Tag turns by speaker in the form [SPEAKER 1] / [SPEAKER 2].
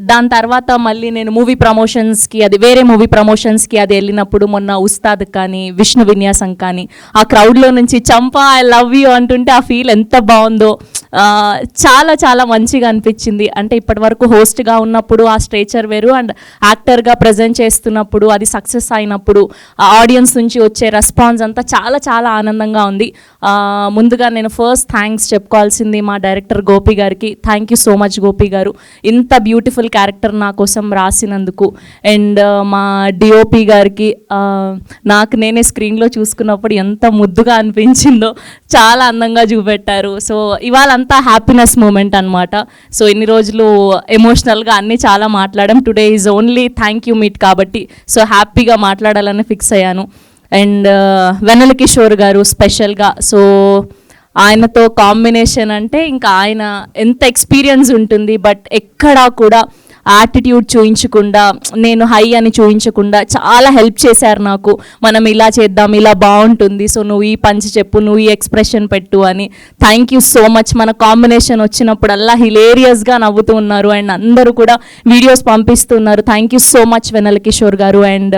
[SPEAKER 1] దాని తర్వాత మళ్ళీ నేను మూవీ ప్రమోషన్స్కి అది వేరే మూవీ ప్రమోషన్స్కి అది వెళ్ళినప్పుడు మొన్న ఉస్తాద్ కానీ విష్ణు విన్యాసం కానీ ఆ క్రౌడ్లో నుంచి చంపా ఐ లవ్ యూ అంటుంటే ఆ ఫీల్ ఎంత బాగుందో, చాలా చాలా మంచిగా అనిపించింది. అంటే ఇప్పటి వరకు హోస్ట్గా ఉన్నప్పుడు ఆ స్ట్రేచర్ వేరు, అండ్ యాక్టర్గా ప్రజెంట్ చేస్తున్నప్పుడు అది సక్సెస్ అయినప్పుడు ఆ ఆడియన్స్ నుంచి వచ్చే రెస్పాన్స్ అంతా చాలా చాలా ఆనందంగా ఉంది. ముందుగా నేను ఫస్ట్ థ్యాంక్స్ చెప్పుకోవాల్సింది మా డైరెక్టర్ గోపి గారికి. Thank you so much Gopi గారు, ఇంత బ్యూటిఫుల్ క్యారెక్టర్ నా కోసం రాసినందుకు. అండ్ మా డిఓపి గారికి, నాకు నేనే స్క్రీన్లో చూసుకున్నప్పుడు ఎంత ముద్దుగా అనిపించిందో, చాలా అందంగా చూపెట్టారు. సో ఇవాళ అంతా హ్యాపీనెస్ మూమెంట్ అనమాట. సో ఇన్ని రోజులు ఎమోషనల్గా అన్నీ చాలా మాట్లాడాం. Today is only thank you meet కాబట్టి సో హ్యాపీగా మాట్లాడాలని ఫిక్స్ అయ్యాను. అండ్ వెన్నెల కిషోర్ గారు స్పెషల్గా, సో ఆయనతో కాంబినేషన్ అంటే ఇంకా ఆయన ఎంత ఎక్స్పీరియన్స్ ఉంటుంది, బట్ ఎక్కడా కూడా యాటిట్యూడ్ చూయించకుండా, నేను హై అని చూయించకుండా చాలా హెల్ప్ చేశారు నాకు. మనం ఇలా చేద్దాం, ఇలా బాగుంటుంది, సో నువ్వు ఈ పంచ్ చెప్పు, నువ్వు ఈ ఎక్స్ప్రెషన్ పెట్టు అని. Thank you so much. మన కాంబినేషన్ వచ్చినప్పుడల్లా హిలేరియస్గా నవ్వుతూ ఉన్నారు అండ్ అందరూ కూడా వీడియోస్ పంపిస్తున్నారు. థ్యాంక్ యూ సో మచ్ వెన్నెల కిషోర్ గారు. అండ్